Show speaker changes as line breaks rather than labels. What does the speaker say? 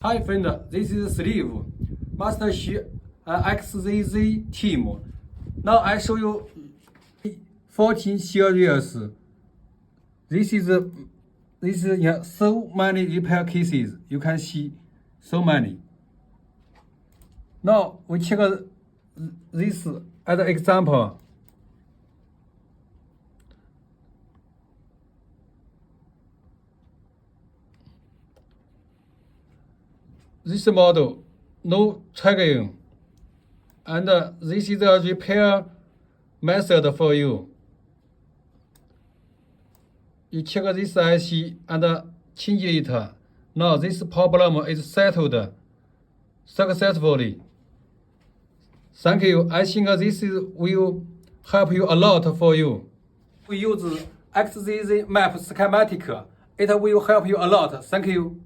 Hi friend, this is Steve, MasterXu XZZ team. Now I show you 14 series. This is so many repair cases. You can see so many. Now we check this as an example. This model, no tracking, and this is a repair method for you. You check this IC and change it. Now this problem is settled successfully. Thank you. I think this will help you a lot for you. We use XZZ map schematic. It will help you a lot. Thank you.